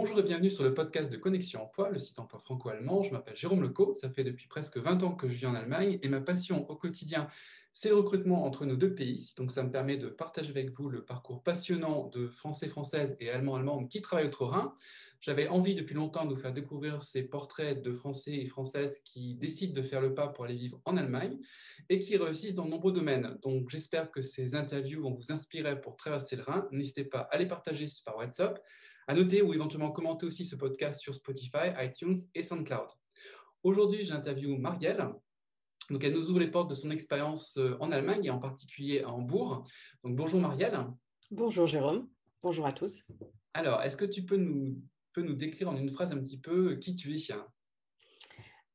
Bonjour et bienvenue sur le podcast de Connexion Emploi, le site emploi franco-allemand. Je m'appelle Jérôme Lecaux, ça fait depuis presque 20 ans que je vis en Allemagne et ma passion au quotidien, c'est le recrutement entre nos deux pays. Donc ça me permet de partager avec vous le parcours passionnant de Français, Françaises et Allemands, qui travaillent outre-Rhin. J'avais envie depuis longtemps de vous faire découvrir ces portraits de Français et Françaises qui décident de faire le pas pour aller vivre en Allemagne et qui réussissent dans de nombreux domaines. Donc j'espère que ces interviews vont vous inspirer pour traverser le Rhin. N'hésitez pas à les partager par WhatsApp, à noter ou éventuellement commenter aussi ce podcast sur Spotify, iTunes et SoundCloud. Aujourd'hui, j'interviewe Marielle. Donc, elle nous ouvre les portes de son expérience en Allemagne et en particulier à Hambourg. Donc, bonjour Marielle. Bonjour Jérôme, bonjour à tous. Alors, est-ce que tu peux nous décrire en une phrase un petit peu qui tu es?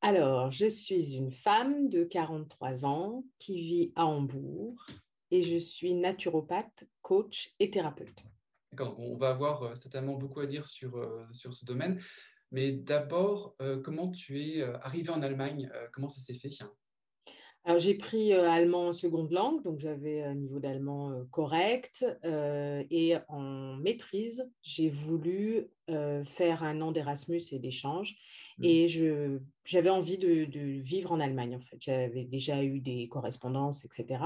Alors, je suis une femme de 43 ans qui vit à Hambourg et je suis naturopathe, coach et thérapeute. D'accord, on va avoir certainement beaucoup à dire sur ce domaine. Mais d'abord, comment tu es arrivée en Allemagne? Comment ça s'est fait? Alors, j'ai pris allemand en seconde langue, donc j'avais un niveau d'allemand correct. Et en maîtrise, j'ai voulu faire un an d'Erasmus et d'échange. Et j'avais envie de vivre en Allemagne, en fait. J'avais déjà eu des correspondances, etc.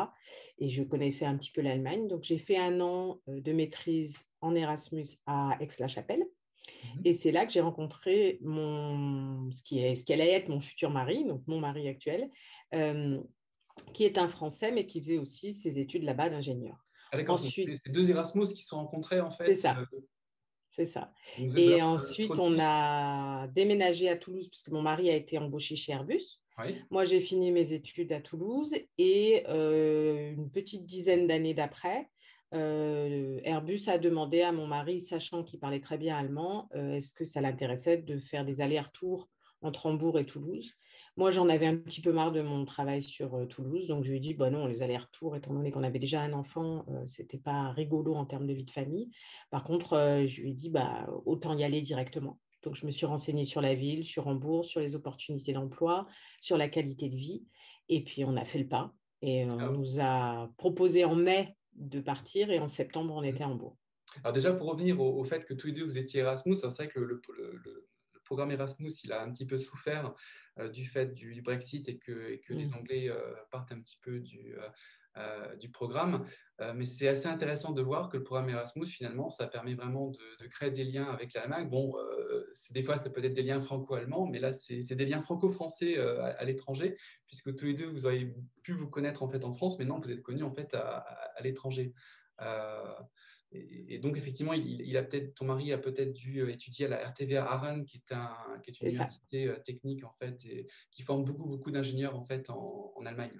Et je connaissais un petit peu l'Allemagne. Donc, j'ai fait un an de maîtrise en Erasmus à Aix-la-Chapelle. Et c'est là que j'ai rencontré ce qui allait être mon futur mari, donc mon mari actuel, qui est un Français, mais qui faisait aussi ses études là-bas d'ingénieur. Ah d'accord, donc Ensuite, c'est deux Erasmus qui se sont rencontrés en c'est fait. ça, c'est ça. Donc vous êtes Et vraiment ensuite, on produits. a déménagé à Toulouse, puisque mon mari a été embauché chez Airbus. Oui. Moi, j'ai fini mes études à Toulouse et une petite dizaine d'années d'après, Airbus a demandé à mon mari, sachant qu'il parlait très bien allemand, est-ce que ça l'intéressait de faire des allers-retours entre Hambourg et Toulouse. Moi, j'en avais un petit peu marre de mon travail sur Toulouse, donc je lui ai dit, bon non, les allers-retours, étant donné qu'on avait déjà un enfant, c'était pas rigolo en termes de vie de famille. Par contre, je lui ai dit, bah, autant y aller directement. Donc, je me suis renseignée sur la ville, sur Hambourg, sur les opportunités d'emploi, sur la qualité de vie. Et puis, on a fait le pas. Et on Alors, nous a proposé en mai de partir et en septembre, on était à Hambourg. alors déjà, pour revenir au fait que tous les deux, vous étiez Erasmus, c'est vrai que le programme Erasmus, il a un petit peu souffert du fait du Brexit et que les Mm. Anglais partent un petit peu du programme. Mais c'est assez intéressant de voir que le programme Erasmus, finalement, ça permet vraiment de créer des liens avec l'Allemagne. Bon, des fois, ça peut être des liens franco-allemands, mais là, c'est des liens franco-français à l'étranger, puisque tous les deux, vous avez pu vous connaître en fait en France, mais non, vous êtes connus en fait à l'étranger. Euh, et donc, effectivement, ton mari a peut-être dû étudier à la RTVA Aachen, qui est une C'est ça. université technique, en fait, et qui forme beaucoup, beaucoup d'ingénieurs, en fait, en Allemagne.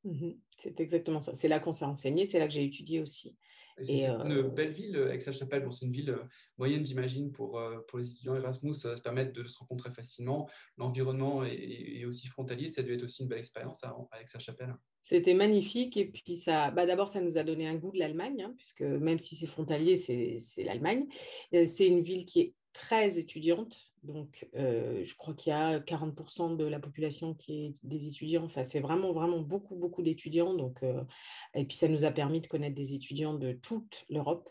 Mhm. C'est exactement ça. C'est là qu'on s'est renseigné, c'est là que j'ai étudié aussi. Et c'est Et c'est une belle ville, Aix-la-Chapelle. Bon, c'est une ville moyenne, j'imagine, pour les étudiants Erasmus. Ça va permettre de se rencontrer facilement. L'environnement est aussi frontalier. Ça a dû être aussi une belle expérience à Aix-la-Chapelle. c'était magnifique. Et puis, ça, bah d'abord, ça nous a donné un goût de l'Allemagne, hein, puisque même si c'est frontalier, c'est l'Allemagne. C'est une ville qui est très étudiante. Donc, je crois qu'il y a 40% de la population qui est des étudiants. Enfin, c'est vraiment, vraiment beaucoup, beaucoup d'étudiants. Donc, et puis, ça nous a permis de connaître des étudiants de toute l'Europe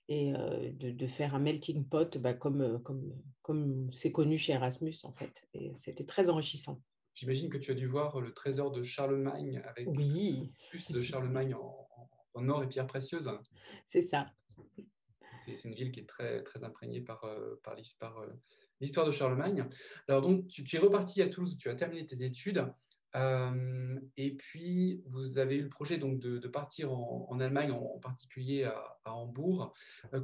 et de faire un melting pot, bah, comme c'est connu chez Erasmus, en fait. Et c'était très enrichissant. J'imagine que tu as dû voir le trésor de Charlemagne avec le Oui, buste de Charlemagne en or et pierres précieuses. c'est ça. C'est une ville qui est très, très imprégnée par l'histoire de Charlemagne. Alors donc, tu es reparti à Toulouse, tu as terminé tes études, et puis vous avez eu le projet donc de partir en Allemagne, en particulier à Hambourg.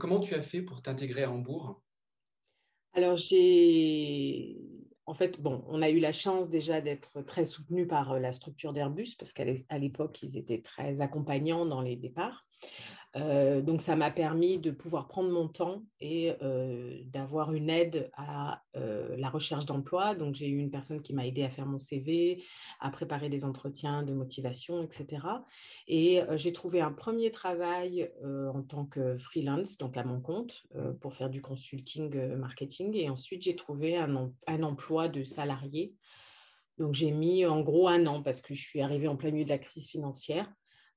Comment tu as fait pour t'intégrer à Hambourg? Alors, en fait, bon, on a eu la chance déjà d'être très soutenu par la structure d'Airbus, parce qu'à l'époque, ils étaient très accompagnants dans les départs. Donc, ça m'a permis de pouvoir prendre mon temps et d'avoir une aide à la recherche d'emploi. Donc, j'ai eu une personne qui m'a aidé à faire mon CV, à préparer des entretiens de motivation, etc. Et j'ai trouvé un premier travail en tant que freelance, donc à mon compte, pour faire du consulting marketing. Et ensuite, j'ai trouvé un emploi de salarié. Donc, j'ai mis en gros un an parce que je suis arrivée en plein milieu de la crise financière.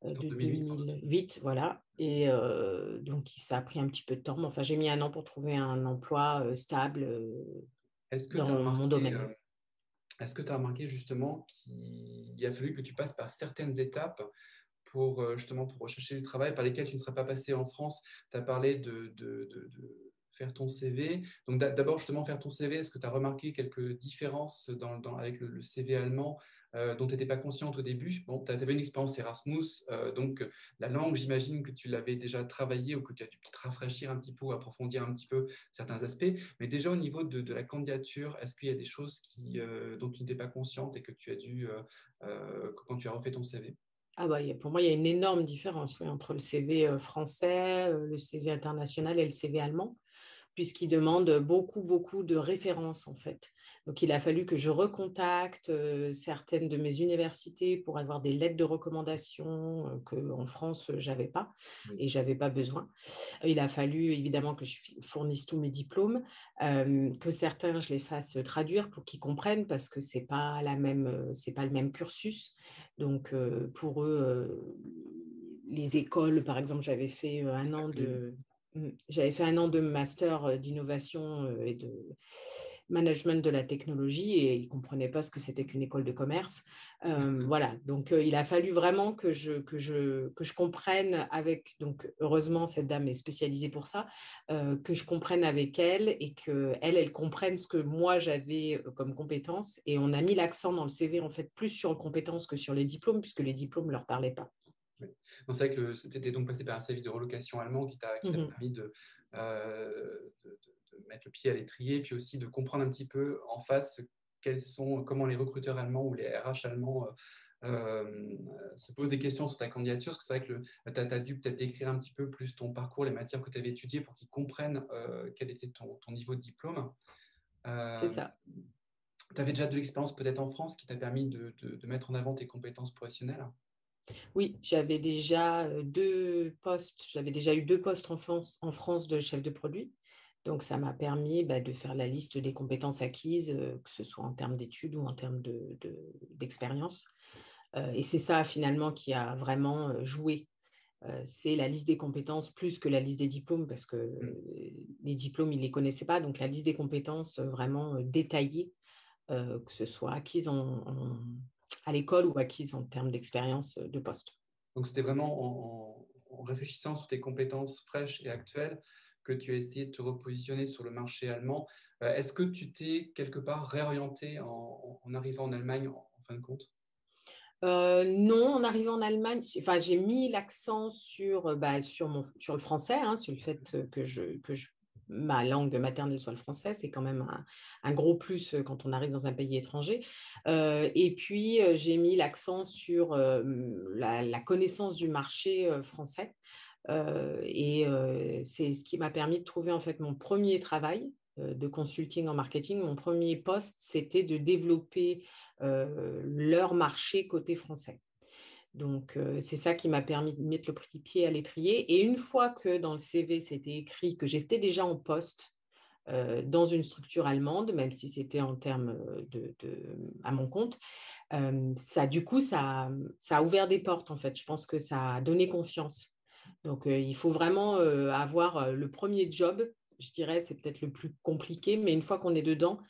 C'est en de 2008 sans doute. 2008, voilà. Et donc, ça a pris un petit peu de temps. Mais enfin, j'ai mis 1 an pour trouver un emploi stable Est-ce que tu as dans mon remarqué, domaine. justement qu'il a fallu que tu passes par certaines étapes pour justement pour rechercher du travail par lesquels tu ne serais pas passé en France? Tu as parlé de faire ton CV. Donc d'abord, justement, faire ton CV, est-ce que tu as remarqué quelques différences avec le CV allemand dont tu n'étais pas consciente au début? Bon, tu avais une expérience Erasmus, donc la langue, j'imagine que tu l'avais déjà travaillée ou que tu as dû peut-être rafraîchir un petit peu ou approfondir un petit peu certains aspects. Mais déjà au niveau de la candidature, est-ce qu'il y a des choses dont tu n'étais pas consciente et que tu as dû, quand tu as refait ton CV? Ah bah, pour moi, il y a une énorme différence, oui, entre le CV français, le CV international et le CV allemand, puisqu'il demande beaucoup, beaucoup de références, en fait. Donc, il a fallu que je recontacte certaines de mes universités pour avoir des lettres de recommandation qu'en France, je n'avais pas Oui. et je n'avais pas besoin. Il a fallu évidemment que je fournisse tous mes diplômes, que certains, je les fasse traduire pour qu'ils comprennent, parce que ce n'est pas c'est pas le même cursus. Donc, pour eux, les écoles, par exemple, j'avais fait 1 an de master d'innovation et de management de la technologie et ils ne comprenaient pas ce que c'était qu'une école de commerce. Voilà, donc il a fallu vraiment que je comprenne avec, donc heureusement cette dame est spécialisée pour ça, que je comprenne avec elle et qu'elle comprenne ce que moi j'avais comme compétences. Et on a mis l'accent dans le CV en fait plus sur les compétences que sur les diplômes, puisque les diplômes ne leur parlaient pas. Oui. C'est vrai que tu étais donc passé par un service de relocation allemand qui t'a Mhm. permis de mettre le pied à l'étrier, puis aussi de comprendre un petit peu en face comment les recruteurs allemands ou les RH allemands se posent des questions sur ta candidature. Parce que c'est vrai que tu as dû peut-être décrire un petit peu plus ton parcours, les matières que tu avais étudiées pour qu'ils comprennent quel était ton niveau de diplôme. C'est Euh, ça. Tu avais déjà de l'expérience peut-être en France qui t'a permis de mettre en avant tes compétences professionnelles. Oui, j'avais déjà 2 postes. J'avais déjà eu 2 postes en France de chef de produit. Donc, ça m'a permis de faire la liste des compétences acquises, que ce soit en termes d'études ou en termes d'expérience. Et c'est ça, finalement, qui a vraiment joué. C'est la liste des compétences plus que la liste des diplômes, parce que Mm. les diplômes, ils ne les connaissaient pas. Donc, la liste des compétences vraiment détaillée, que ce soit acquise à l'école ou acquise en termes d'expérience de poste. Donc, c'était vraiment en réfléchissant sur tes compétences fraîches et actuelles que tu as essayé de te repositionner sur le marché allemand. Est-ce que tu t'es quelque part réorienté en arrivant en Allemagne en fin de compte? Non, en arrivant en Allemagne, enfin, j'ai mis l'accent sur le français, hein, sur le fait ma langue maternelle soit le français. C'est quand même un gros plus quand on arrive dans un pays étranger. Et puis, j'ai mis l'accent sur la connaissance du marché français. Et c'est ce qui m'a permis de trouver en fait mon premier travail de consulting en marketing. Mon premier poste, c'était de développer leur marché côté français. Donc, c'est ça qui m'a permis de mettre le petit pied à l'étrier. Et une fois que dans le CV, c'était écrit que j'étais déjà en poste dans une structure allemande, même si c'était en termes à mon compte, ça a ouvert des portes, en fait. Je pense que ça a donné confiance. Donc, il faut vraiment avoir le premier job. Je dirais, c'est peut-être le plus compliqué, mais une fois qu'on est dedans,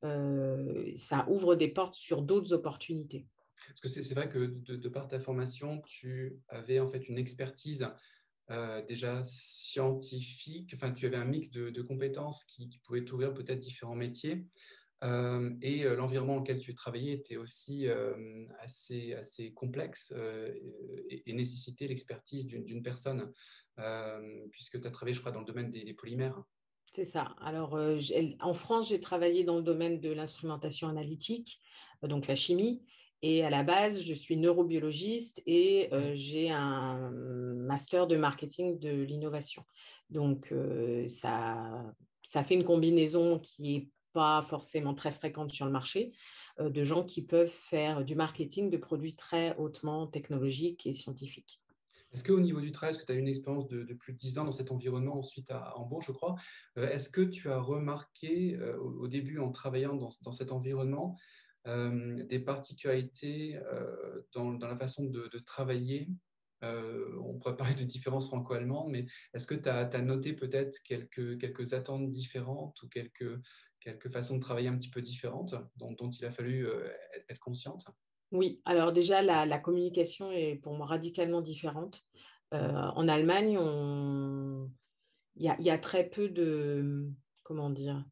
ça ouvre des portes sur d'autres opportunités. Parce que c'est vrai que de par ta formation, tu avais en fait une expertise déjà scientifique, enfin tu avais un mix de compétences qui pouvaient t'ouvrir peut-être différents métiers. L'environnement dans lequel tu travaillais était aussi assez complexe et nécessitait l'expertise d'une personne, puisque tu as travaillé, je crois, dans le domaine des polymères. C'est ça. Alors, en France, j'ai travaillé dans le domaine de l'instrumentation analytique, donc la chimie. Et à la base, je suis neurobiologiste et j'ai un master de marketing de l'innovation. Donc, ça fait une combinaison qui n'est pas forcément très fréquente sur le marché, de gens qui peuvent faire du marketing de produits très hautement technologiques et scientifiques. Est-ce qu'au niveau du travail, est-ce que tu as eu une expérience de plus de 10 ans dans cet environnement, ensuite à Hambourg, je crois, est-ce que tu as remarqué au début en travaillant dans cet environnement des particularités dans la façon de travailler On pourrait parler de différences franco-allemandes, mais est-ce que tu as noté peut-être quelques attentes différentes ou quelques façons de travailler un petit peu différentes dont il a fallu être consciente? Oui, alors déjà, la communication est pour moi radicalement différente. En Allemagne, il y a très peu de, comment dire,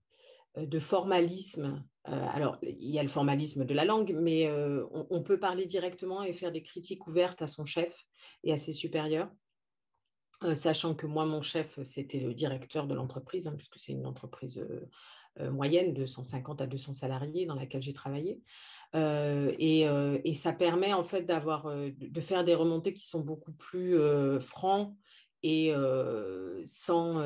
de formalisme. Alors, il y a le formalisme de la langue, mais on peut parler directement et faire des critiques ouvertes à son chef et à ses supérieurs. Sachant que moi, mon chef, c'était le directeur de l'entreprise, hein, puisque c'est une entreprise moyenne de 150 à 200 salariés dans laquelle j'ai travaillé. Et ça permet en fait de faire des remontées qui sont beaucoup plus francs et sans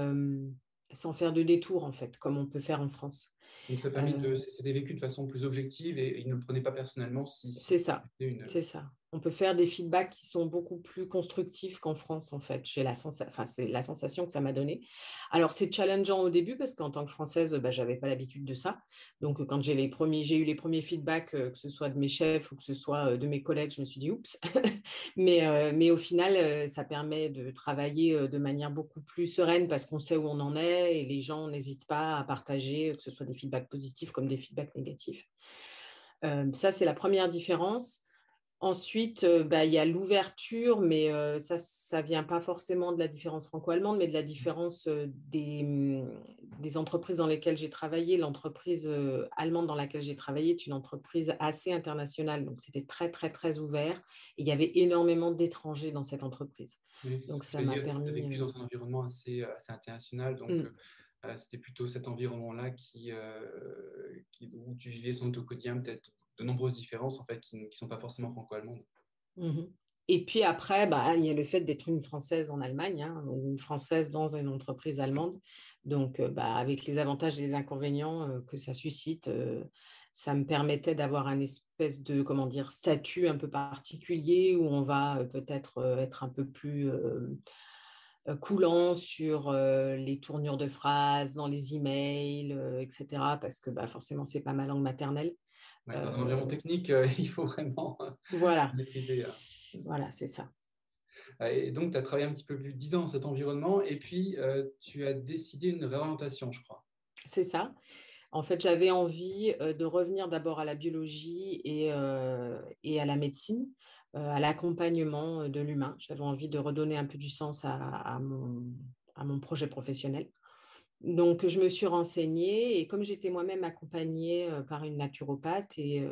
faire de détour, en fait, comme on peut faire en France. Donc, ça a permis c'était vécu de façon plus objective et il ne le prenait pas personnellement si C'est ça, c'était une. c'est ça. On peut faire des feedbacks qui sont beaucoup plus constructifs qu'en France, en fait. C'est la sensation que ça m'a donné. Alors, c'est challengeant au début parce qu'en tant que Française, bah, je n'avais pas l'habitude de ça. Donc, quand j'ai eu les premiers feedbacks, que ce soit de mes chefs ou que ce soit de mes collègues, je me suis dit, oups. Mais au final, ça permet de travailler de manière beaucoup plus sereine parce qu'on sait où on en est et les gens n'hésitent pas à partager, que ce soit des feedbacks positifs comme des feedbacks négatifs. Ça, c'est la première différence. Ensuite, bah, il y a l'ouverture, mais ça vient pas forcément de la différence franco-allemande, mais de la différence des entreprises dans lesquelles j'ai travaillé. L'entreprise allemande dans laquelle j'ai travaillé est une entreprise assez internationale, donc c'était très, très, très ouvert. Et il y avait énormément d'étrangers dans cette entreprise. Oui, c'est ce Donc, que je ça veux m'a dire. Tu as permis… vécu dans un environnement assez international, donc c'était plutôt cet environnement-là où tu vivais sans doute au quotidien peut-être de nombreuses différences en fait qui ne sont pas forcément franco-allemandes. Mhm. Et puis après, bah, il y a le fait d'être une Française en Allemagne, hein, ou une Française dans une entreprise allemande. Donc, bah, avec les avantages et les inconvénients que ça suscite, ça me permettait d'avoir un espèce de, comment dire, statut un peu particulier où on va peut-être être un peu plus coulant sur les tournures de phrases dans les emails, etc. Parce que bah, forcément, c'est pas ma langue maternelle. Ouais, dans un environnement Euh, technique, il faut vraiment voilà, maîtriser. voilà, c'est ça. Et donc, tu as travaillé un petit peu plus de 10 ans dans cet environnement et puis tu as décidé une réorientation, je crois. C'est ça. En fait, j'avais envie de revenir d'abord à la biologie et à la médecine, à l'accompagnement de l'humain. J'avais envie de redonner un peu du sens à mon projet professionnel. Donc, je me suis renseignée et comme j'étais moi-même accompagnée par une naturopathe et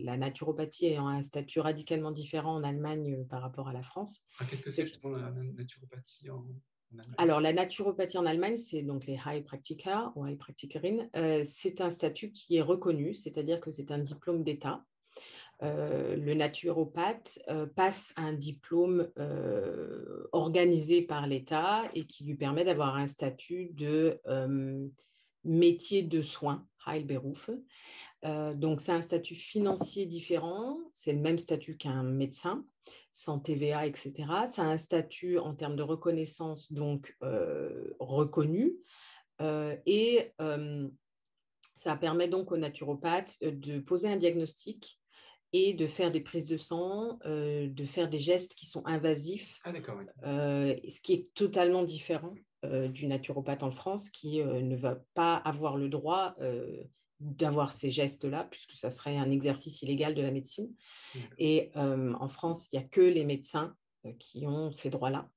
la naturopathie ayant un statut radicalement différent en Allemagne par rapport à la France, Ah, qu'est-ce que c'est c'est… justement la naturopathie en Allemagne? Alors, la naturopathie en Allemagne, c'est donc les Heilpraktiker ou Heilpraktikerin. C'est un statut qui est reconnu, c'est-à-dire que c'est un diplôme d'État. Le naturopathe passe un diplôme organisé par l'État et qui lui permet d'avoir un statut de métier de soins, Heilberuf. Donc, c'est un statut financier différent. C'est le même statut qu'un médecin, sans TVA, etc. C'est un statut en termes de reconnaissance, donc reconnu. Et ça permet donc aux naturopathes de poser un diagnostic et de faire des prises de sang, de faire des gestes qui sont invasifs, Ah, d'accord, oui. ce qui est totalement différent du naturopathe en France qui ne va pas avoir le droit d'avoir ces gestes-là, puisque ça serait un exercice illégal de la médecine. Et en France, il n'y a que les médecins qui ont ces droits-là.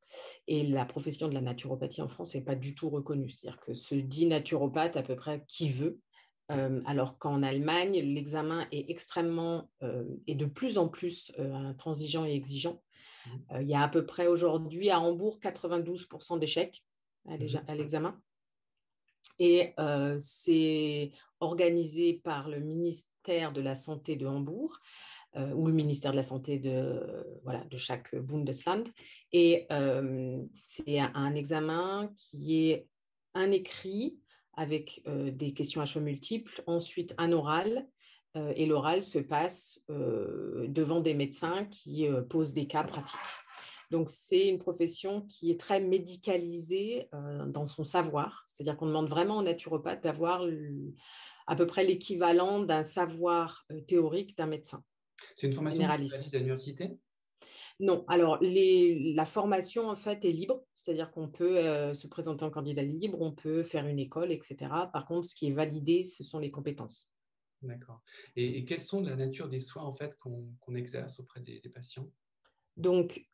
Et la profession de la naturopathie en France n'est pas du tout reconnue. C'est-à-dire que se dit naturopathe à peu près qui veut, alors qu'en Allemagne, l'examen est extrêmement et de plus en plus intransigeant et exigeant. Il y a à peu près aujourd'hui à Hambourg 92% d'échecs à l'examen. Et c'est organisé par le ministère de la Santé de Hambourg ou le ministère de la Santé de chaque Bundesland. Et c'est un examen qui est un écrit avec des questions à choix multiples, ensuite un oral, et l'oral se passe devant des médecins qui posent des cas pratiques. Donc, c'est une profession qui est très médicalisée dans son savoir, c'est-à-dire qu'on demande vraiment aux naturopathes d'avoir à peu près l'équivalent d'un savoir théorique d'un médecin C'est une formation que tu as généraliste. faite à l'université? Non, alors la formation en fait est libre, c'est-à-dire qu'on peut se présenter en candidat libre, on peut faire une école, etc. Par contre, ce qui est validé, ce sont les compétences. D'accord. Et quelles sont la nature des soins en fait qu'on exerce auprès des patients? Donc,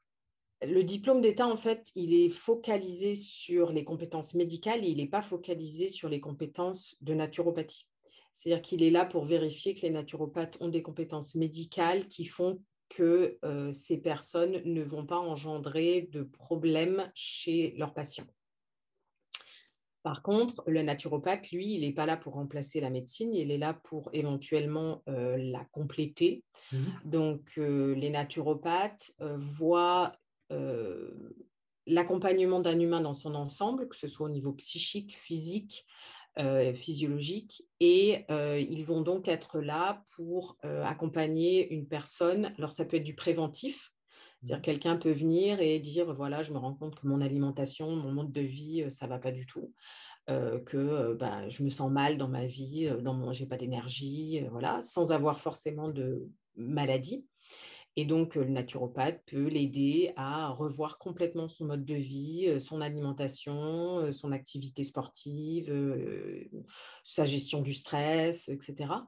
le diplôme d'État, en fait, il est focalisé sur les compétences médicales et il n'est pas focalisé sur les compétences de naturopathie. C'est-à-dire qu'il est là pour vérifier que les naturopathes ont des compétences médicales qui font que ces personnes ne vont pas engendrer de problèmes chez leurs patients. Par contre, le naturopathe, lui, il n'est pas là pour remplacer la médecine, il est là pour éventuellement la compléter. Mhm. Donc, les naturopathes voient euh, l'accompagnement d'un humain dans son ensemble, que ce soit au niveau psychique, physique, physiologique, et ils vont donc être là pour accompagner une personne. Alors, ça peut être du préventif, c'est-à-dire Mhm. quelqu'un peut venir et dire, voilà, je me rends compte que mon alimentation, mon mode de vie, ça ne va pas du tout, que bah, je me sens mal dans ma vie, j'ai pas d'énergie, voilà, sans avoir forcément de maladie. Et donc, le naturopathe peut l'aider à revoir complètement son mode de vie, son alimentation, son activité sportive, sa gestion du stress, etc.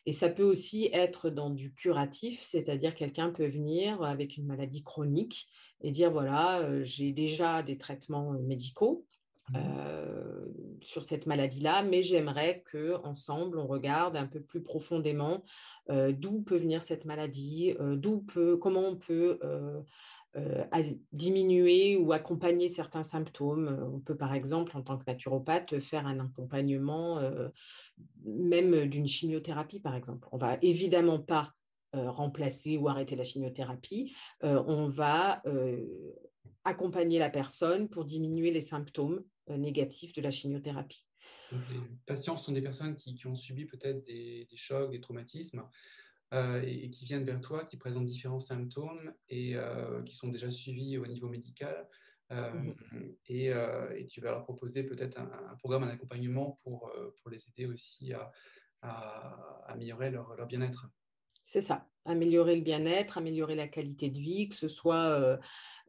Et ça peut aussi être dans du curatif, c'est-à-dire quelqu'un peut venir avec une maladie chronique et dire, voilà, j'ai déjà des traitements médicaux, Mhm. euh, sur cette maladie-là, mais j'aimerais qu'ensemble, on regarde un peu plus profondément d'où peut venir cette maladie, comment on peut diminuer ou accompagner certains symptômes. On peut, par exemple, en tant que naturopathe, faire un accompagnement même d'une chimiothérapie, par exemple. On ne va évidemment pas remplacer ou arrêter la chimiothérapie. On va accompagner la personne pour diminuer les symptômes négatifs de la chimiothérapie. Donc, les patients sont des personnes qui ont subi peut-être des chocs, des traumatismes, et qui viennent vers toi, qui présentent différents symptômes et qui sont déjà suivis au niveau médical. Euh, Mhm. et tu vas leur proposer peut-être un programme, un accompagnement pour les aider aussi à améliorer leur bien-être. C'est ça, améliorer le bien-être, améliorer la qualité de vie, que ce soit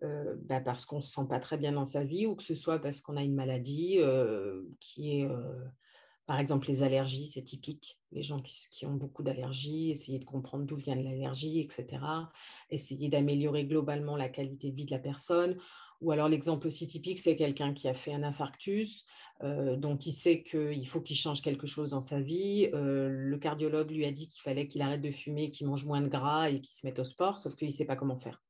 bah, parce qu'on ne se sent pas très bien dans sa vie ou que ce soit parce qu'on a une maladie qui est, par exemple, les allergies, c'est typique. Les gens qui ont beaucoup d'allergies, essayer de comprendre d'où vient l'allergie, etc. Essayer d'améliorer globalement la qualité de vie de la personne. Ou alors l'exemple aussi typique, c'est quelqu'un qui a fait un infarctus, donc il sait qu'il faut qu'il change quelque chose dans sa vie. Le cardiologue lui a dit qu'il fallait qu'il arrête de fumer, qu'il mange moins de gras et qu'il se mette au sport, sauf qu'il ne sait pas comment faire.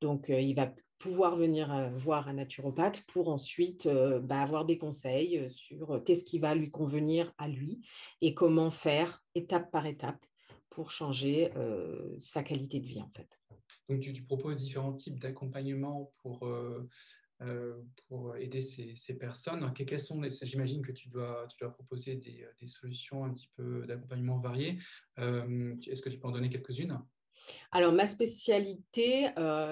Donc, il va pouvoir venir voir un naturopathe pour ensuite bah, avoir des conseils sur qu'est-ce qui va lui convenir à lui et comment faire étape par étape pour changer sa qualité de vie, en fait. Donc, tu proposes différents types d'accompagnement pour aider ces personnes. Alors, quelles sont j'imagine que tu dois proposer des solutions un petit peu d'accompagnement variées. Est-ce que tu peux en donner quelques-unes? Alors, ma spécialité,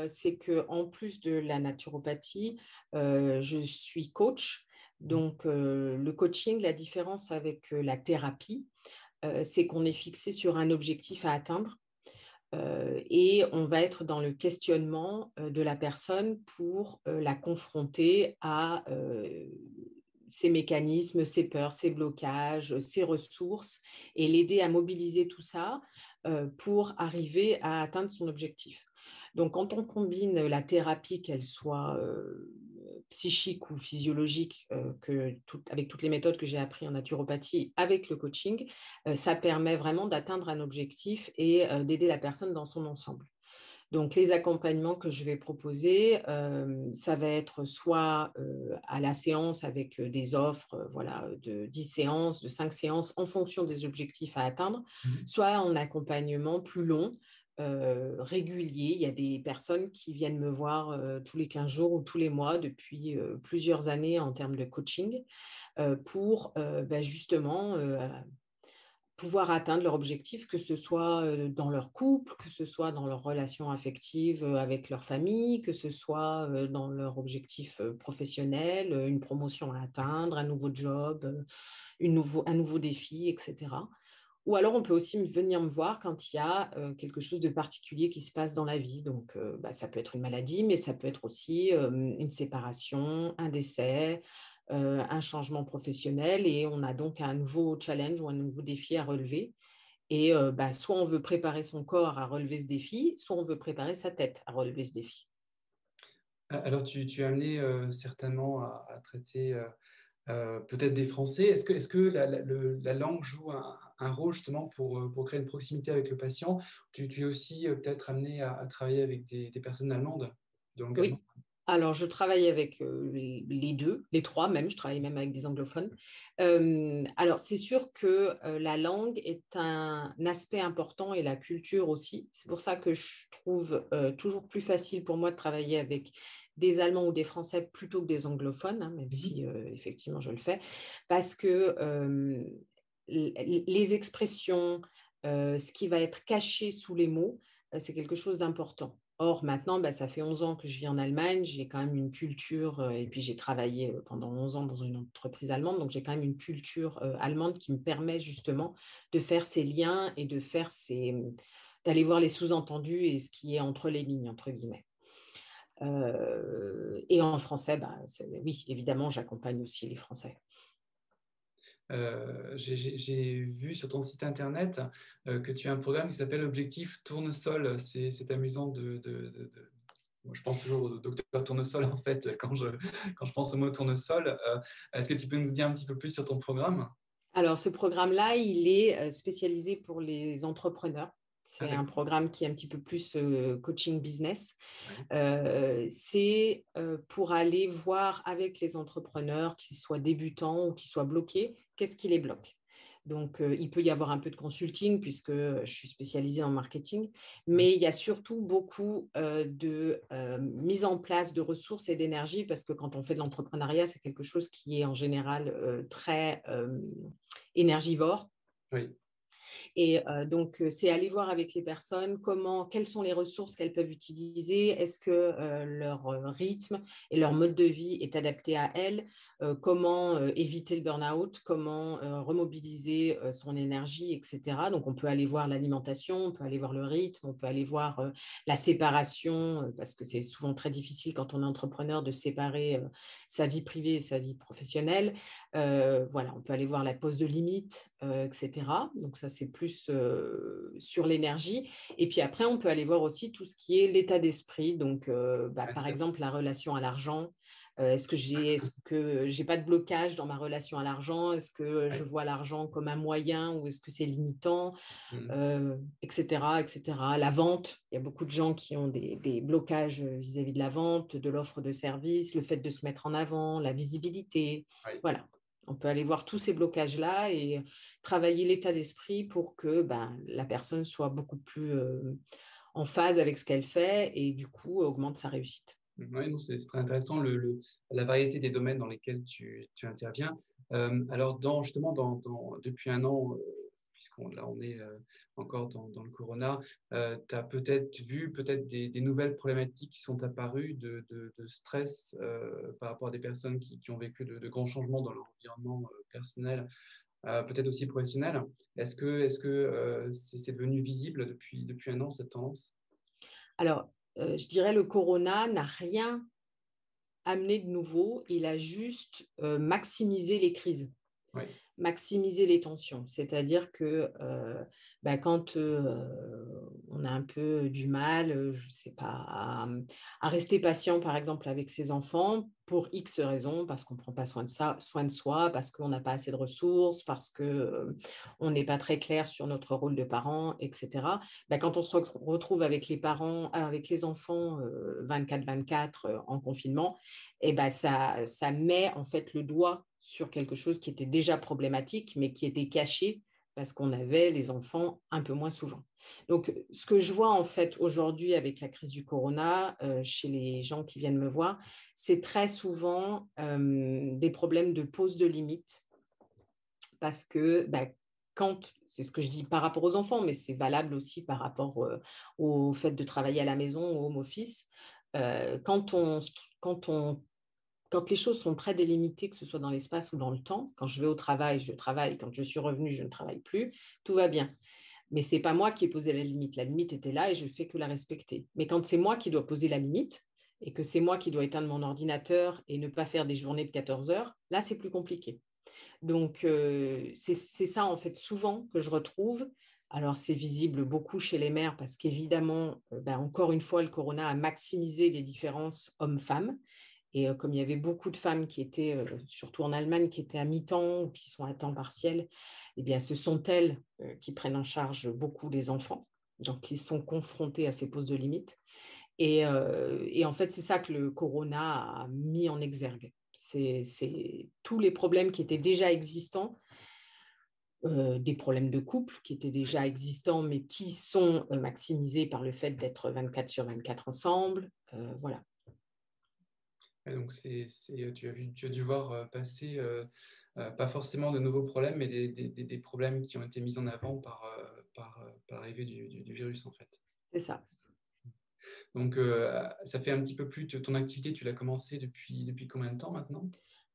c'est que en plus de la naturopathie, je suis coach. Donc, le coaching, la différence avec la thérapie, c'est qu'on est fixé sur un objectif à atteindre et on va être dans le questionnement de la personne pour la confronter à ses mécanismes, ses peurs, ses blocages, ses ressources et l'aider à mobiliser tout ça pour arriver à atteindre son objectif. Donc, quand on combine la thérapie, qu'elle soit psychique ou physiologique, avec toutes les méthodes que j'ai apprises en naturopathie, avec le coaching, ça permet vraiment d'atteindre un objectif et d'aider la personne dans son ensemble. Donc, les accompagnements que je vais proposer, ça va être soit à la séance avec des offres voilà, de 10 séances, de 5 séances en fonction des objectifs à atteindre, Mhm. soit en accompagnement plus long, régulier. Il y a des personnes qui viennent me voir tous les 15 jours ou tous les mois depuis plusieurs années en termes de coaching pour bah, justement pouvoir atteindre leur objectif, que ce soit dans leur couple, que ce soit dans leurs relations affectives avec leur famille, que ce soit dans leur objectif professionnel, une promotion à atteindre, un nouveau job, un nouveau défi, etc. Ou alors, on peut aussi venir me voir quand il y a quelque chose de particulier qui se passe dans la vie. Donc, ça peut être une maladie, mais ça peut être aussi une séparation, un décès, un changement professionnel. Et on a donc un nouveau challenge ou un nouveau défi à relever. Et soit on veut préparer son corps à relever ce défi, soit on veut préparer sa tête à relever ce défi. Alors, tu es amené certainement à traiter peut-être des Français. Est-ce que la langue joue un rôle justement pour créer une proximité avec le patient? Tu es aussi peut-être amené à travailler avec des personnes allemandes de langue allemande? Oui. Alors, je travaille avec les deux, les trois même, je travaille même avec des anglophones. Alors, c'est sûr que la langue est un aspect important et la culture aussi. C'est pour ça que je trouve toujours plus facile pour moi de travailler avec des Allemands ou des Français plutôt que des anglophones, hein, même Mhm. si effectivement je le fais, parce que les expressions, ce qui va être caché sous les mots, c'est quelque chose d'important. Or, maintenant, ça fait 11 ans que je vis en Allemagne, j'ai quand même une culture, et puis j'ai travaillé pendant 11 ans dans une entreprise allemande, donc j'ai quand même une culture allemande qui me permet justement de faire ces liens et d'aller voir les sous-entendus et ce qui est entre les lignes, entre guillemets. Et en français, oui, évidemment, j'accompagne aussi les Français. J'ai vu sur ton site internet que tu as un programme qui s'appelle Objectif Tournesol. C'est amusant Moi, je pense toujours au docteur Tournesol en fait quand je pense au mot tournesol. Est-ce que tu peux nous dire un petit peu plus sur ton programme? Alors, ce programme-là, il est spécialisé pour les entrepreneurs. Ah, C'est un d'accord. programme qui est un petit peu plus coaching business. Ouais. C'est pour aller voir avec les entrepreneurs, qu'ils soient débutants ou qu'ils soient bloqués, qu'est-ce qui les bloque. Donc, il peut y avoir un peu de consulting puisque je suis spécialisée en marketing, Mhm. mais il y a surtout beaucoup de mise en place de ressources et d'énergie parce que quand on fait de l'entrepreneuriat, c'est quelque chose qui est en général très énergivore. Oui. Et donc, c'est aller voir avec les personnes quelles sont les ressources qu'elles peuvent utiliser, est-ce que leur rythme et leur mode de vie est adapté à elles, comment éviter le burn-out, comment remobiliser son énergie, etc. Donc, on peut aller voir l'alimentation, on peut aller voir le rythme, on peut aller voir la séparation, parce que c'est souvent très difficile quand on est entrepreneur de séparer sa vie privée et sa vie professionnelle. Voilà, on peut aller voir la pose de limite, etc. Donc ça, c'est plus sur l'énergie. Et puis après, on peut aller voir aussi tout ce qui est l'état d'esprit. Donc, Ah, par tout à fait. exemple, la relation à l'argent. Est-ce que j'ai pas de blocage dans ma relation à l'argent? Est-ce que je Ouais. vois l'argent comme un moyen ou est-ce que c'est limitant? Mhm. Etc., etc. La vente, il y a beaucoup de gens qui ont des blocages vis-à-vis de la vente, de l'offre de service, le fait de se mettre en avant, la visibilité. Ouais. Voilà. On peut aller voir tous ces blocages-là et travailler l'état d'esprit pour que la personne soit beaucoup plus en phase avec ce qu'elle fait et du coup augmente sa réussite. Oui, non, c'est très intéressant la variété des domaines dans lesquels tu interviens. Alors, justement, depuis un an, puisqu'on là, on est encore dans le corona, tu as peut-être vu des nouvelles problématiques qui sont apparues de stress par rapport à des personnes qui ont vécu de grands changements dans leur environnement personnel, peut-être aussi professionnel. Est-ce que c'est devenu visible depuis un an, cette tendance? Alors, je dirais le corona n'a rien amené de nouveau, il a juste maximisé les crises, Oui. maximiser les tensions. C'est-à-dire que quand on a un peu du mal, je ne sais pas, à rester patient, par exemple, avec ses enfants, pour X raisons, parce qu'on ne prend pas soin de soi, parce qu'on n'a pas assez de ressources, parce qu'on n'est pas très clair sur notre rôle de parent, etc. Quand on se retrouve avec les parents, avec les enfants 24-24 en confinement, ça met en fait le doigt sur quelque chose qui était déjà problématique, mais qui était caché parce qu'on avait les enfants un peu moins souvent. Donc, ce que je vois en fait aujourd'hui avec la crise du corona, chez les gens qui viennent me voir, c'est très souvent des problèmes de pose de limites parce que c'est ce que je dis par rapport aux enfants, mais c'est valable aussi par rapport au fait de travailler à la maison, au home office. Quand on quand les choses sont très délimitées, que ce soit dans l'espace ou dans le temps, quand je vais au travail, je travaille, quand je suis revenue, je ne travaille plus, tout va bien. Mais ce n'est pas moi qui ai posé la limite. La limite était là et je ne fais que la respecter. Mais quand c'est moi qui dois poser la limite et que c'est moi qui dois éteindre mon ordinateur et ne pas faire des journées de 14 heures, là, c'est plus compliqué. Donc, c'est ça, en fait, souvent que je retrouve. Alors, c'est visible beaucoup chez les mères parce qu'évidemment, encore une fois, le corona a maximisé les différences hommes-femmes. Et comme il y avait beaucoup de femmes qui étaient, surtout en Allemagne, qui étaient à mi-temps ou qui sont à temps partiel, eh bien, ce sont elles qui prennent en charge beaucoup les enfants. Donc, ils sont confrontés à ces poses de limites. Et en fait, c'est ça que le corona a mis en exergue. C'est tous les problèmes qui étaient déjà existants, des problèmes de couple qui étaient déjà existants, mais qui sont maximisés par le fait d'être 24 sur 24 ensemble. Voilà. Et donc, tu as dû voir passer pas forcément de nouveaux problèmes, mais des problèmes qui ont été mis en avant par l'arrivée du virus, en fait. C'est ça. Donc, ça fait un petit peu plus, ton activité, tu l'as commencé depuis combien de temps maintenant?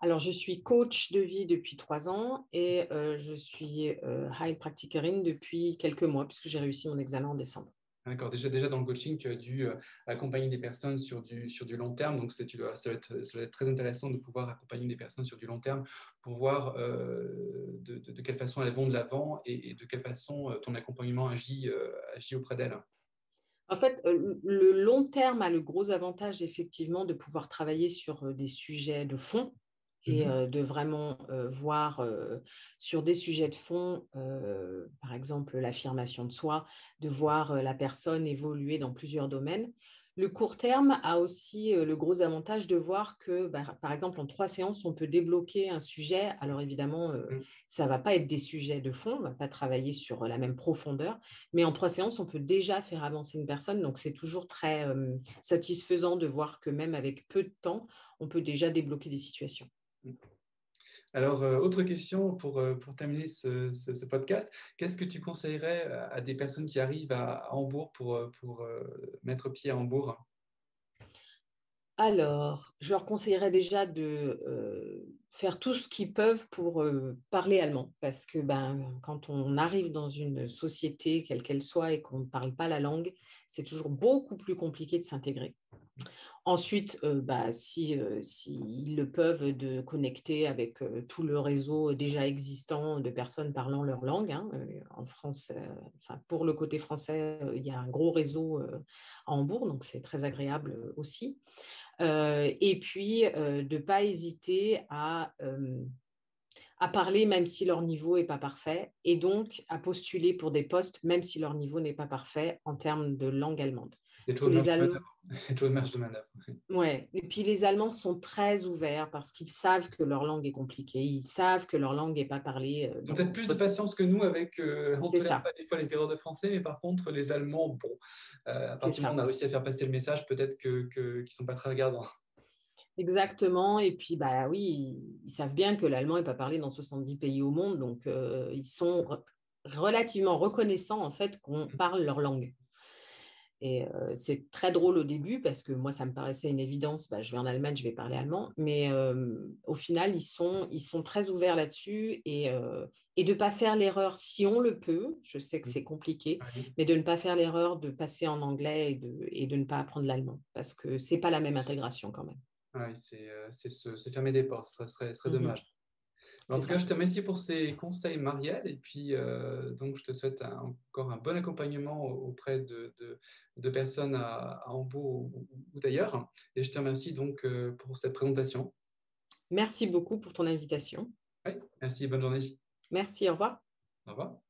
Alors, je suis coach de vie depuis 3 ans et je suis Heilpraktikerin depuis quelques mois, puisque j'ai réussi mon examen en décembre. D'accord. Déjà dans le coaching, tu as dû accompagner des personnes sur du long terme. Donc, ça va être très intéressant de pouvoir accompagner des personnes sur du long terme pour voir de quelle façon elles vont de l'avant et de quelle façon ton accompagnement agit auprès d'elles. En fait, le long terme a le gros avantage, effectivement, de pouvoir travailler sur des sujets de fond et de vraiment voir sur des sujets de fond, par exemple l'affirmation de soi, de voir la personne évoluer dans plusieurs domaines. Le court terme a aussi le gros avantage de voir que, par exemple, en 3 séances, on peut débloquer un sujet. Alors évidemment, ça ne va pas être des sujets de fond, on ne va pas travailler sur la même profondeur, mais en 3 séances, on peut déjà faire avancer une personne. Donc, c'est toujours très satisfaisant de voir que même avec peu de temps, on peut déjà débloquer des situations. Alors, autre question pour terminer ce podcast. Qu'est-ce que tu conseillerais à des personnes qui arrivent à Hambourg pour mettre pied à Hambourg? Alors, je leur conseillerais déjà de faire tout ce qu'ils peuvent pour parler allemand, parce que quand on arrive dans une société, quelle qu'elle soit, et qu'on ne parle pas la langue, c'est toujours beaucoup plus compliqué de s'intégrer. Ensuite, s'ils le peuvent, de connecter avec tout le réseau déjà existant de personnes parlant leur langue. En France, pour le côté français, il y a un gros réseau à Hambourg, donc c'est très agréable aussi. Et puis, de ne pas hésiter à parler même si leur niveau n'est pas parfait, et donc à postuler pour des postes même si leur niveau n'est pas parfait en termes de langue allemande. Et Parce trop que de les marge de Allemands, manœuvre. Et trop de marge de manœuvre. ouais. Et puis les Allemands sont très ouverts parce qu'ils savent que leur langue est compliquée, ils savent que leur langue n'est pas parlée Ils ont peut-être dans... plus de patience que nous avec, on ne C'est tolère ça, pas des fois les erreurs de français, mais par contre, les Allemands, bon, à c'est partir du moment où on ça. a réussi à faire passer le message, peut-être qu'ils ne sont pas très regardants. Exactement. Et puis, oui, ils savent bien que l'allemand n'est pas parlé dans 70 pays au monde, donc ils sont relativement reconnaissants en fait qu'on parle leur langue. Et c'est très drôle au début parce que moi, ça me paraissait une évidence. Je vais en Allemagne, je vais parler allemand. Mais au final, ils sont très ouverts là-dessus et de ne pas faire l'erreur, si on le peut, je sais que c'est compliqué, Oui. mais de ne pas faire l'erreur de passer en anglais et de ne pas apprendre l'allemand parce que ce n'est pas la même intégration quand même. Ouais, c'est se fermer des portes, ce serait dommage. Mais en C'est tout cas, ça. je te remercie pour ces conseils, Marielle, et puis donc je te souhaite encore un bon accompagnement auprès de personnes à Hambourg ou d'ailleurs. Et je te remercie donc pour cette présentation. Merci beaucoup pour ton invitation. Oui, merci, bonne journée. Merci, au revoir. Au revoir.